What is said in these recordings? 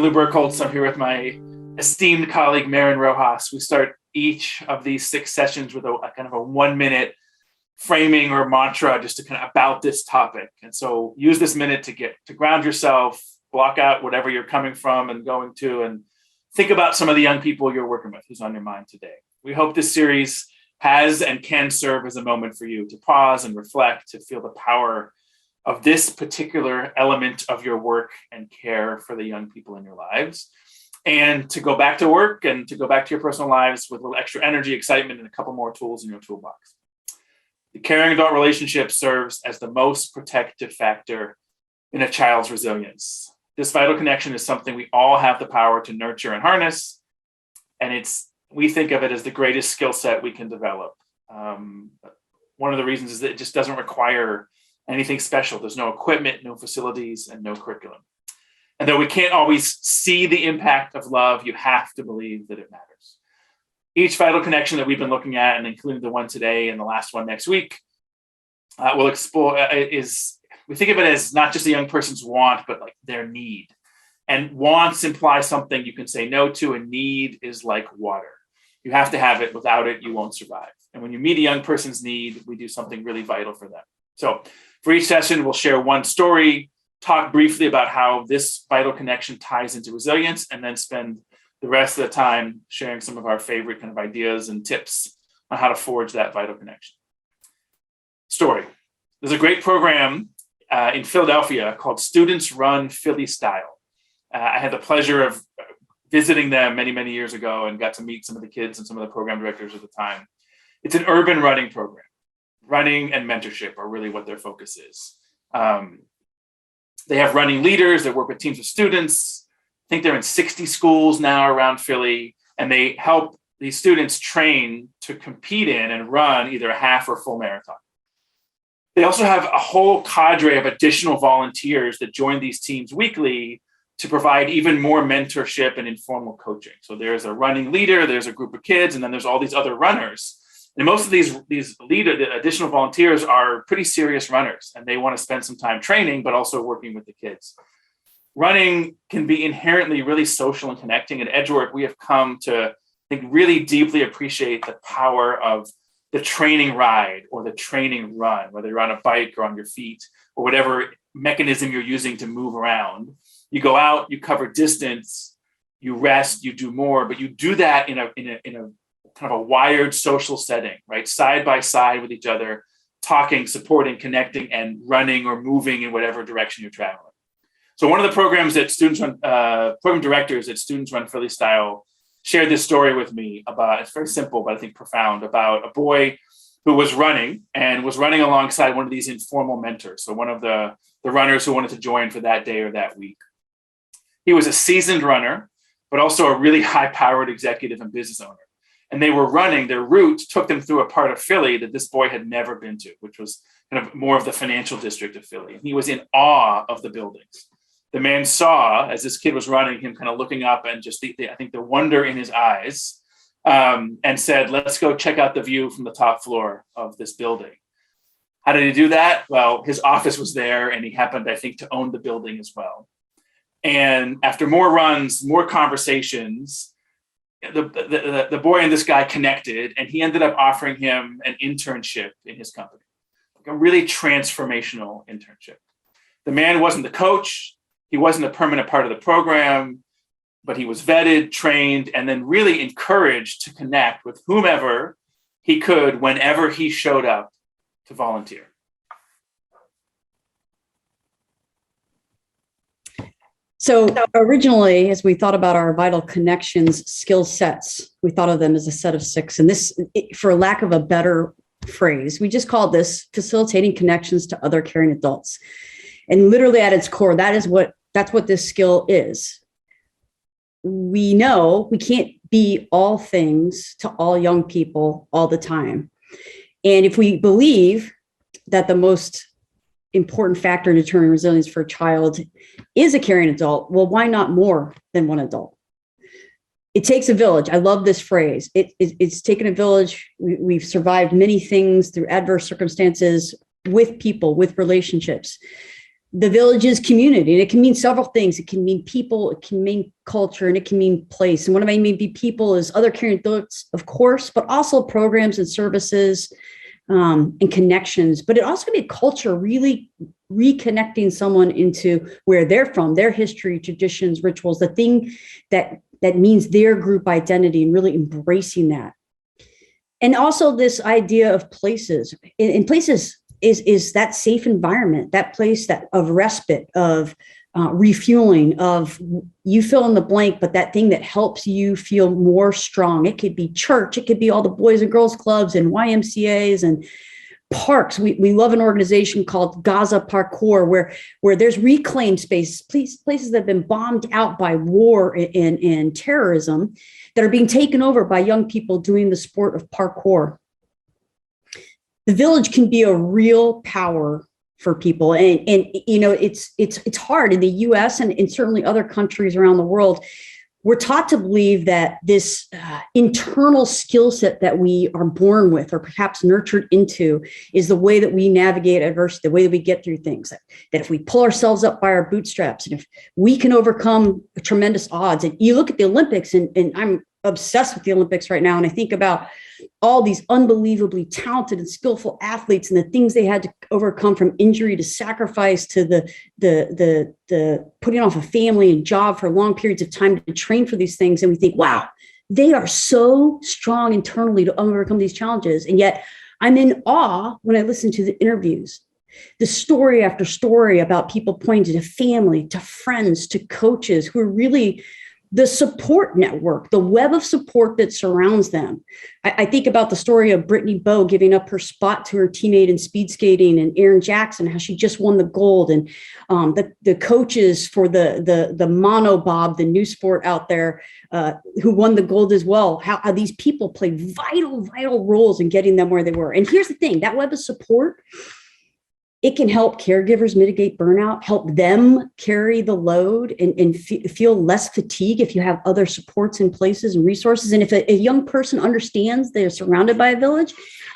I'm Lou Bergholz. I'm here with my esteemed colleague, Maren Rojas. We start each of these 6 sessions with a kind of a 1-minute framing or mantra just to kind of about this topic. And so use this minute to ground yourself, block out whatever you're coming from and going to, and think about some of the young people you're working with who's on your mind today. We hope this series has and can serve as a moment for you to pause and reflect, to feel the power of this particular element of your work and care for the young people in your lives, and to go back to work and to go back to your personal lives with a little extra energy, excitement, and a couple more tools in your toolbox. The caring adult relationship serves as the most protective factor in a child's resilience. This vital connection is something we all have the power to nurture and harness, and we think of it as the greatest skill set we can develop. One of the reasons is that it just doesn't require anything special. There's no equipment, no facilities, and no curriculum. And though we can't always see the impact of love, you have to believe that it matters. Each vital connection that we've been looking at, and including the one today and the last one next week, will explore we think of it as not just a young person's want, but like their need. And wants imply something you can say no to, and need is like water. You have to have it. Without it, you won't survive. And when you meet a young person's need, we do something really vital for them. So for each session, we'll share one story, talk briefly about how this vital connection ties into resilience, and then spend the rest of the time sharing some of our favorite kind of ideas and tips on how to forge that vital connection. Story. There's a great program in Philadelphia called Students Run Philly Style. I had the pleasure of visiting them many, many years ago and got to meet some of the kids and some of the program directors at the time. It's an urban running program. Running and mentorship are really what their focus is. They have running leaders that work with teams of students. I think they're in 60 schools now around Philly, and they help these students train to compete in and run either a half or full marathon. They also have a whole cadre of additional volunteers that join these teams weekly to provide even more mentorship and informal coaching. So there's a running leader, there's a group of kids, and then there's all these other runners. And most of these additional volunteers are pretty serious runners, and they want to spend some time training, but also working with the kids. Running can be inherently really social and connecting. At Edgework, we have come to, I think, really deeply appreciate the power of the training ride or the training run, whether you're on a bike or on your feet or whatever mechanism you're using to move around. You go out, you cover distance, you rest, you do more, but you do that in a kind of a wired social setting, right? Side by side with each other, talking, supporting, connecting, and running or moving in whatever direction you're traveling. So one of the programs that program directors at Students Run Philly Style shared this story with me about, it's very simple, but I think profound, about a boy who was running alongside one of these informal mentors. So one of the runners who wanted to join for that day or that week. He was a seasoned runner, but also a really high-powered executive and business owner. And they were running, their route took them through a part of Philly that this boy had never been to, which was kind of more of the financial district of Philly. And he was in awe of the buildings. The man saw, as this kid was running, him kind of looking up and just I think the wonder in his eyes, and said, let's go check out the view from the top floor of this building. How did he do that? Well, his office was there, and he happened, I think, to own the building as well. And after more runs, more conversations, the boy and this guy connected, and he ended up offering him an internship in his company, like a really transformational internship. The man wasn't the coach. He wasn't a permanent part of the program, but he was vetted, trained, and then really encouraged to connect with whomever he could whenever he showed up to volunteer. So originally, as we thought about our vital connections skill sets, we thought of them as a set of 6. And this, for lack of a better phrase, we just called this facilitating connections to other caring adults. And literally at its core, that's what this skill is. We know we can't be all things to all young people all the time. And if we believe that the most important factor in determining resilience for a child is a caring adult, well, why not more than one adult? It takes a village. I love this phrase. It's taken a village. We've survived many things through adverse circumstances with people, with relationships. The village is community, and it can mean several things. It can mean people, it can mean culture, and it can mean place. And what I mean by people is other caring adults, of course, but also programs and services and connections. But it also can be a culture, really reconnecting someone into where they're from, their history, traditions, rituals, the thing that means their group identity, and really embracing that. And also this idea of places. In places is that safe environment, that place that of respite, of refueling, of you fill in the blank, but that thing that helps you feel more strong. It could be church, it could be all the boys and girls clubs and YMCAs and parks. We love an organization called Gaza Parkour, where there's reclaimed space, places that have been bombed out by war and terrorism, that are being taken over by young people doing the sport of parkour. The village can be a real power for people. And you know, it's hard in the US and certainly other countries around the world. We're taught to believe that this internal skill set that we are born with, or perhaps nurtured into, is the way that we navigate adversity, the way that we get through things. That if we pull ourselves up by our bootstraps, and if we can overcome tremendous odds. And you look at the Olympics, and I'm obsessed with the Olympics right now, and I think about all these unbelievably talented and skillful athletes and the things they had to overcome, from injury to sacrifice to the putting off a family and job for long periods of time to train for these things. And we think, wow, they are so strong internally to overcome these challenges. And yet I'm in awe when I listen to the interviews, the story after story about people pointing to family, to friends, to coaches who are really the support network, the web of support that surrounds them. I think about the story of Brittany Bowe giving up her spot to her teammate in speed skating, and Erin Jackson, how she just won the gold, and the coaches for the monobob, the new sport out there, who won the gold as well. How these people play vital roles in getting them where they were. And here's the thing: that web of support, it can help caregivers mitigate burnout, help them carry the load and feel less fatigue if you have other supports in places and resources. And if a young person understands they're surrounded by a village,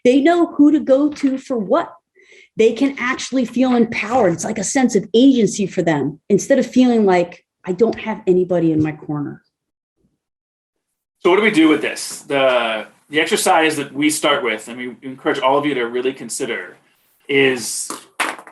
they know who to go to for what. They can actually feel empowered. It's like a sense of agency for them, instead of feeling like, I don't have anybody in my corner. So what do we do with this? The exercise that we start with, and we encourage all of you to really consider, is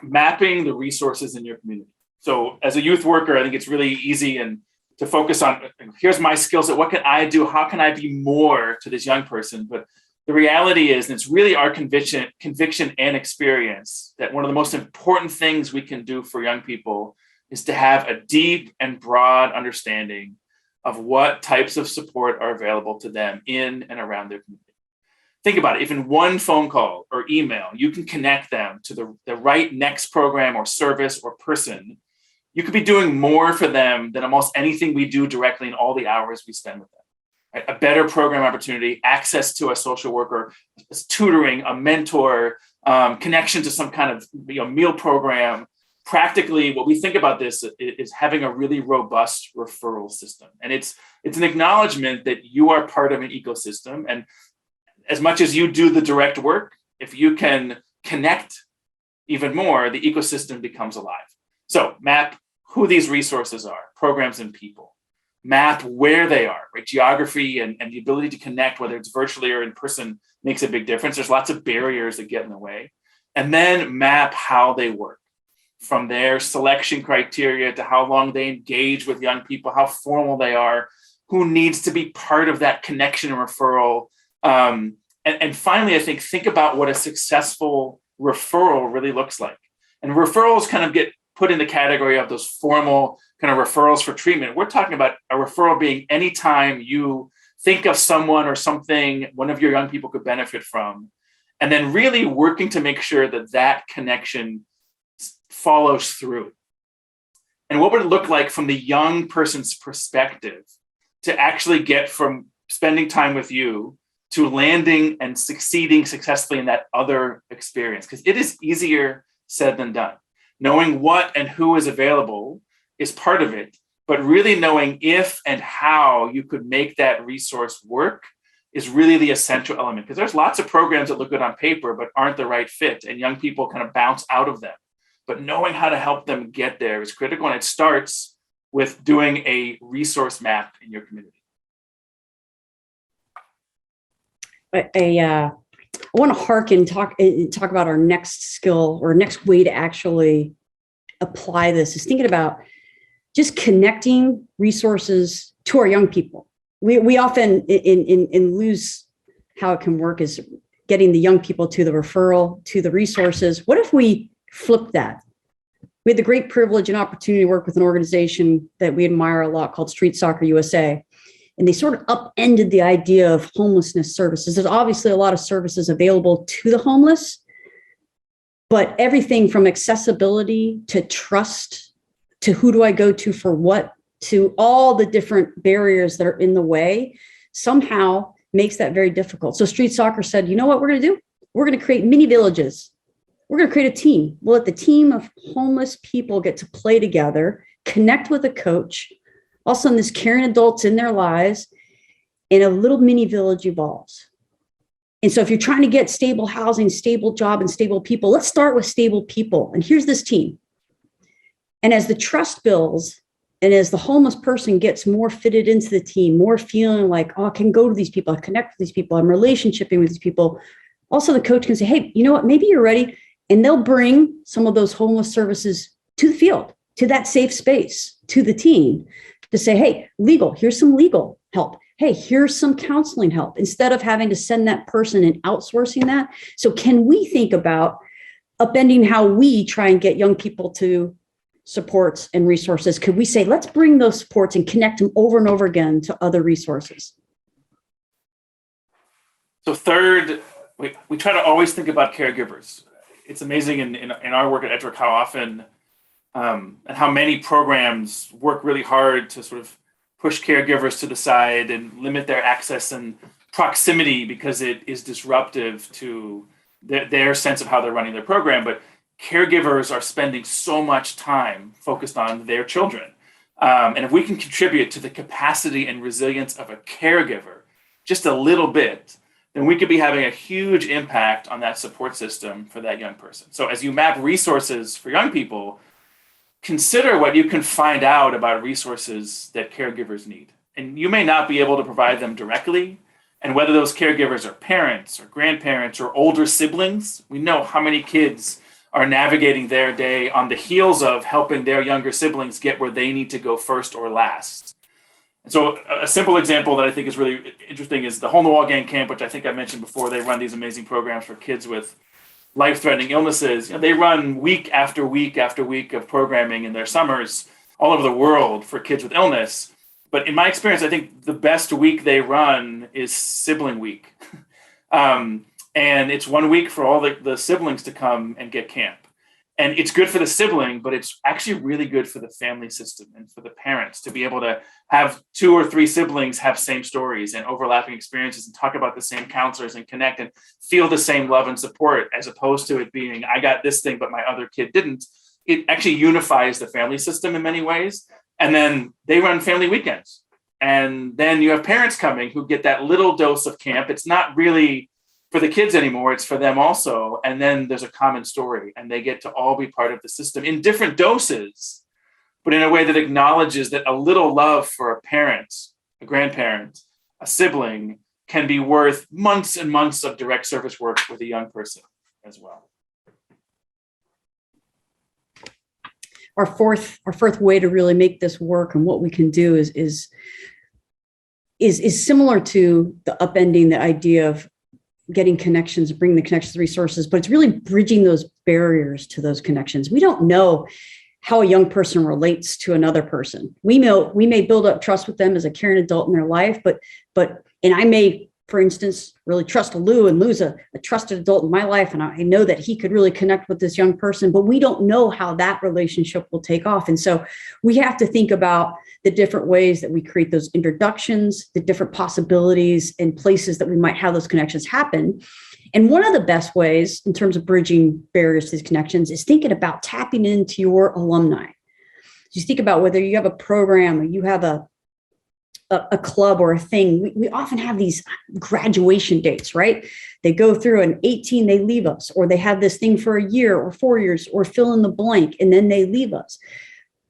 mapping the resources in your community. So as a youth worker, I think it's really easy and to focus on, here's my skill set, what can I do? How can I be more to this young person? But the reality is, and it's really our conviction and experience, that one of the most important things we can do for young people is to have a deep and broad understanding of what types of support are available to them in and around their community. Think about it. If in one phone call or email, you can connect them to the right next program or service or person, you could be doing more for them than almost anything we do directly in all the hours we spend with them. Right? A better program opportunity, access to a social worker, tutoring, a mentor, connection to some kind of meal program. Practically, what we think about this is having a really robust referral system. And it's an acknowledgement that you are part of an ecosystem. And as much as you do the direct work, if you can connect even more, the ecosystem becomes alive. So map who these resources are, programs and people. Map where they are, right? Geography and the ability to connect, whether it's virtually or in person, makes a big difference. There's lots of barriers that get in the way. And then map how they work, from their selection criteria to how long they engage with young people, how formal they are, who needs to be part of that connection and referral. And finally, I think about what a successful referral really looks like. And referrals kind of get put in the category of those formal kind of referrals for treatment. We're talking about a referral being anytime you think of someone or something one of your young people could benefit from, and then really working to make sure that that connection follows through. And what would it look like from the young person's perspective to actually get from spending time with you to landing and succeeding successfully in that other experience? Because it is easier said than done. Knowing what and who is available is part of it, but really knowing if and how you could make that resource work is really the essential element. Because there's lots of programs that look good on paper, but aren't the right fit, and young people kind of bounce out of them. but knowing how to help them get there is critical. And it starts with doing a resource map in your community. I want to harken, talk about our next skill or next way to actually apply this is thinking about just connecting resources to our young people. We often lose how it can work is getting the young people to the referral, to the resources. What if we flip that? We had the great privilege and opportunity to work with an organization that we admire a lot called Street Soccer USA. And they sort of upended the idea of homelessness services. There's obviously a lot of services available to the homeless, but everything from accessibility to trust to who do I go to for what, to all the different barriers that are in the way somehow makes that very difficult. So Street Soccer said, you know what we're going to do? We're going to create mini villages. We're going to create a team. We'll let the team of homeless people get to play together, connect with a coach. All of a sudden, this caring adults in their lives, and a little mini village evolves. And so if you're trying to get stable housing, stable job, and stable people, let's start with stable people. And here's this team. And as the trust builds, and as the homeless person gets more fitted into the team, more feeling like, oh, I can go to these people, I connect with these people, I'm relationshiping with these people. Also, the coach can say, hey, you know what, maybe you're ready. And they'll bring some of those homeless services to the field, to that safe space, to the team to say, hey, here's some legal help. Hey, here's some counseling help, instead of having to send that person and outsourcing that. So can we think about upending how we try and get young people to supports and resources? Could we say, let's bring those supports and connect them over and over again to other resources? So third, we try to always think about caregivers. It's amazing in our work at Edgework how often and how many programs work really hard to sort of push caregivers to the side and limit their access and proximity because it is disruptive to their sense of how they're running their program. But caregivers are spending so much time focused on their children. And if we can contribute to the capacity and resilience of a caregiver just a little bit, then we could be having a huge impact on that support system for that young person. So as you map resources for young people, consider what you can find out about resources that caregivers need. And you may not be able to provide them directly. And whether those caregivers are parents or grandparents or older siblings, we know how many kids are navigating their day on the heels of helping their younger siblings get where they need to go first or last. And so a simple example that I think is really interesting is the Hole in the Wall Gang Camp, which I think I mentioned before. They run these amazing programs for kids with life-threatening illnesses. They run week after week after week of programming in their summers all over the world for kids with illness. But in my experience, I think the best week they run is sibling week. And it's 1 week for all the siblings to come and get camp. And it's good for the sibling, but it's actually really good for the family system and for the parents to be able to have 2 or 3 siblings have same stories and overlapping experiences and talk about the same counselors and connect and feel the same love and support, as opposed to it being, I got this thing, but my other kid didn't. It actually unifies the family system in many ways. And then they run family weekends. And then you have parents coming who get that little dose of camp. It's not really for the kids anymore, it's for them also. And then there's a common story and they get to all be part of the system in different doses, but in a way that acknowledges that a little love for a parent, a grandparent, a sibling can be worth months and months of direct service work with a young person as well. Our fourth way to really make this work and what we can do is similar to the upending the idea of getting connections, bringing the connections to resources, but it's really bridging those barriers to those connections. We don't know how a young person relates to another person. We may build up trust with them as a caring adult in their life, but I may, for instance, really trust Lou, and Lou's a trusted adult in my life, and I know that he could really connect with this young person, but we don't know how that relationship will take off. And so we have to think about the different ways that we create those introductions, the different possibilities and places that we might have those connections happen. And one of the best ways in terms of bridging barriers to these connections is thinking about tapping into your alumni. You think about whether you have a program or you have a a club or a thing, we often have these graduation dates, right? They go through and 18, they leave us, or they have this thing for a year or 4 years or fill in the blank, and then they leave us.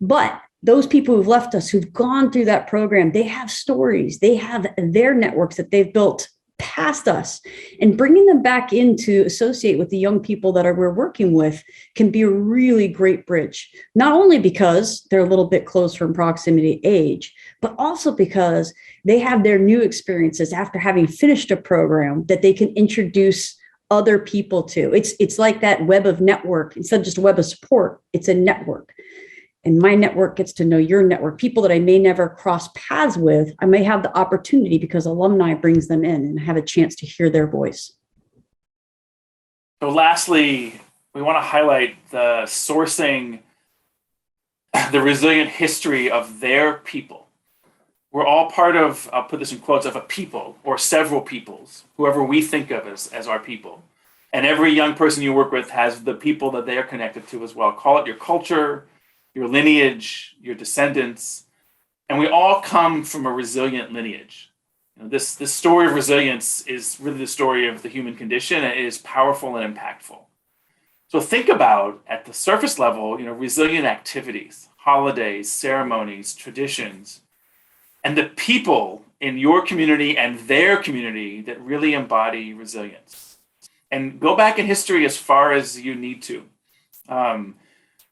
But those people who've left us, who've gone through that program, they have stories, they have their networks that they've built past us, and bringing them back in to associate with the young people that we're working with can be a really great bridge, not only because they're a little bit closer in proximity age, but also because they have their new experiences after having finished a program that they can introduce other people to. It's like that web of network. Instead of just a web of support, it's a network. And my network gets to know your network. People that I may never cross paths with, I may have the opportunity because alumni brings them in and have a chance to hear their voice. So lastly, we want to highlight the sourcing, the resilient history of their people. We're all part of, I'll put this in quotes, of a people or several peoples, whoever we think of as our people. And every young person you work with has the people that they are connected to as well. Call it your culture, your lineage, your descendants, and we all come from a resilient lineage. This story of resilience is really the story of the human condition, and it is powerful and impactful. So think about, at the surface level, resilient activities, holidays, ceremonies, traditions, and the people in your community and their community that really embody resilience. And go back in history as far as you need to.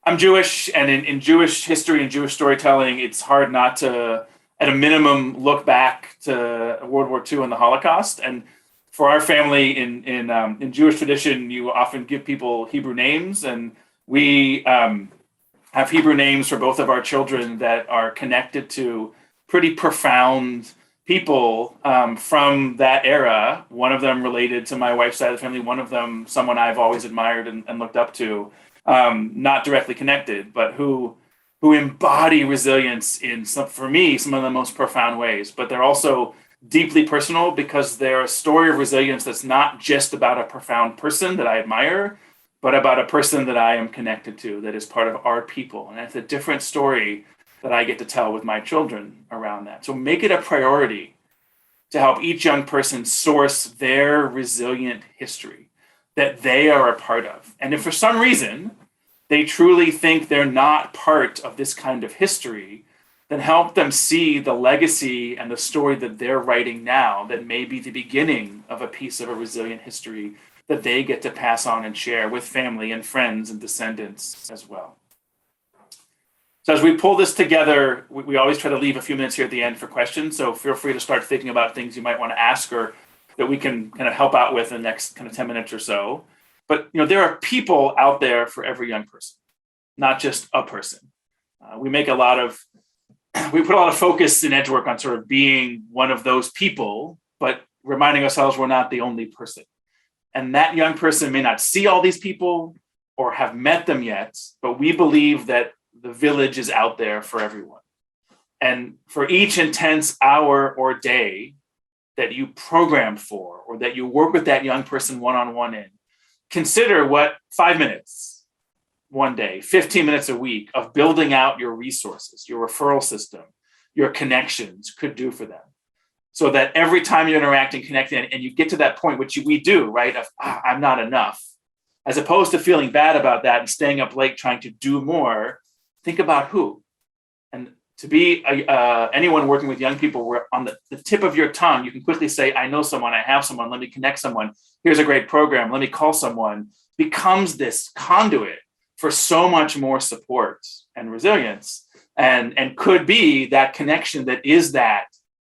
I'm Jewish, and in Jewish history and Jewish storytelling, it's hard not to, at a minimum, look back to World War II and the Holocaust. And for our family in Jewish tradition, you often give people Hebrew names, and we have Hebrew names for both of our children that are connected to pretty profound people from that era. One of them related to my wife's side of the family, one of them someone I've always admired and looked up to. Not directly connected, but who embody resilience in for me, some of the most profound ways. But they're also deeply personal because they're a story of resilience that's not just about a profound person that I admire, but about a person that I am connected to, that is part of our people. And that's a different story that I get to tell with my children around that. So make it a priority to help each young person source their resilient history that they are a part of. And if for some reason they truly think they're not part of this kind of history, then help them see the legacy and the story that they're writing now that may be the beginning of a piece of a resilient history that they get to pass on and share with family and friends and descendants as well. So as we pull this together, we always try to leave a few minutes here at the end for questions. So feel free to start thinking about things you might want to ask or that we can kind of help out with in the next kind of 10 minutes or so. But there are people out there for every young person, not just a person. We put a lot of focus in EdgeWork on sort of being one of those people, but reminding ourselves we're not the only person. And that young person may not see all these people or have met them yet, but we believe that the village is out there for everyone. And for each intense hour or day that you program for, or that you work with that young person one-on-one in, consider what 5 minutes one day, 15 minutes a week of building out your resources, your referral system, your connections could do for them. So that every time you're interacting, connecting, and you get to that point, which we do, right, of I'm not enough, as opposed to feeling bad about that and staying up late trying to do more, think about who. And to be anyone working with young people, where on the tip of your tongue, you can quickly say, I know someone, I have someone, let me connect someone. Here's a great program, let me call someone, becomes this conduit for so much more support and resilience, and could be that connection that is that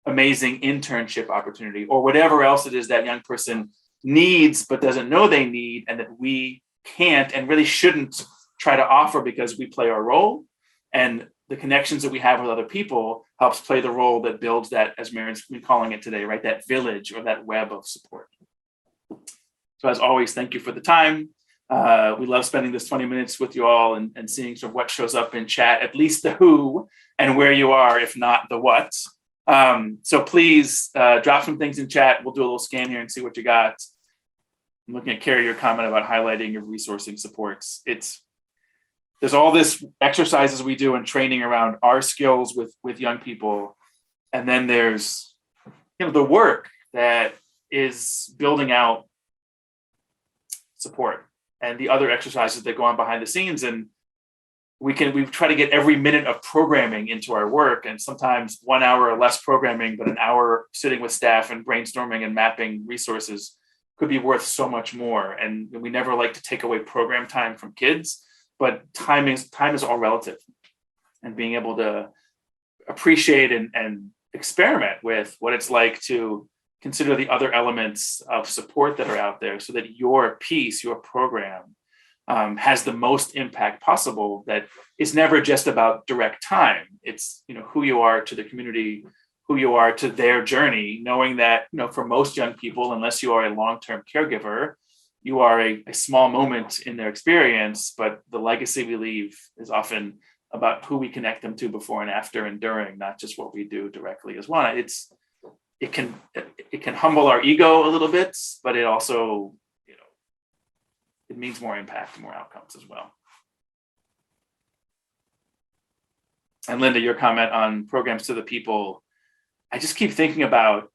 amazing internship opportunity or whatever else it is that young person needs but doesn't know they need, and that we can't and really shouldn't try to offer because we play our role. And the connections that we have with other people helps play the role that builds that, as Maren's been calling it today, right? That village or that web of support. So as always, thank you for the time. We love spending this 20 minutes with you all and seeing sort of what shows up in chat, at least the who and where you are, if not the what. So please drop some things in chat. We'll do a little scan here and see what you got. I'm looking at Carrie, your comment about highlighting your resourcing supports. There's all this exercises we do and training around our skills with young people. And then there's, the work that is building out support and the other exercises that go on behind the scenes. And we try to get every minute of programming into our work, and sometimes 1 hour or less programming, but an hour sitting with staff and brainstorming and mapping resources could be worth so much more. And we never like to take away program time from kids, but time is all relative. And being able to appreciate and experiment with what it's like to consider the other elements of support that are out there, so that your piece, your program, has the most impact possible. That is never just about direct time. It's who you are to the community, who you are to their journey, knowing that for most young people, unless you are a long-term caregiver, you are a small moment in their experience, but the legacy we leave is often about who we connect them to before and after and during, not just what we do directly as one. It can humble our ego a little bit, but it also, it means more impact, more outcomes as well. And Linda, your comment on programs to the people, I just keep thinking about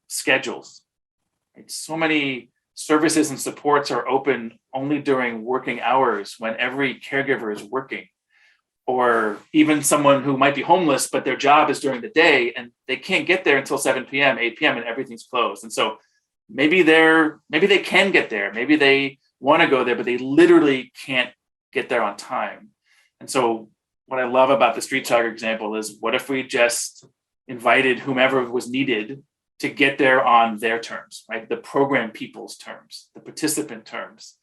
schedules. Right? So many services and supports are open only during working hours, when every caregiver is working, or even someone who might be homeless, but their job is during the day and they can't get there until 7 p.m., 8 p.m. and everything's closed. And so maybe they can get there. Maybe they want to go there, but they literally can't get there on time. And so what I love about the street soccer example is, what if we just invited whomever was needed to get there on their terms, right? The program people's terms, the participant terms,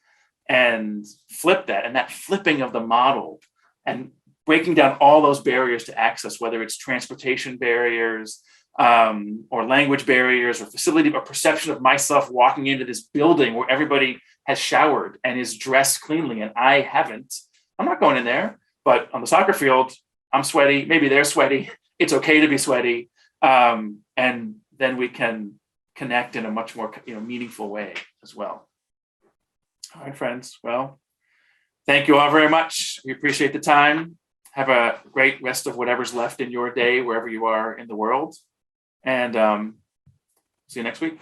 and flip that. And that flipping of the model and breaking down all those barriers to access, whether it's transportation barriers, or language barriers, or facility, or perception of myself walking into this building where everybody has showered and is dressed cleanly and I haven't. I'm not going in there. But on the soccer field, I'm sweaty, maybe they're sweaty. It's okay to be sweaty. And then we can connect in a much more meaningful way as well. All right, friends. Well, thank you all very much. We appreciate the time. Have a great rest of whatever's left in your day, wherever you are in the world. And see you next week.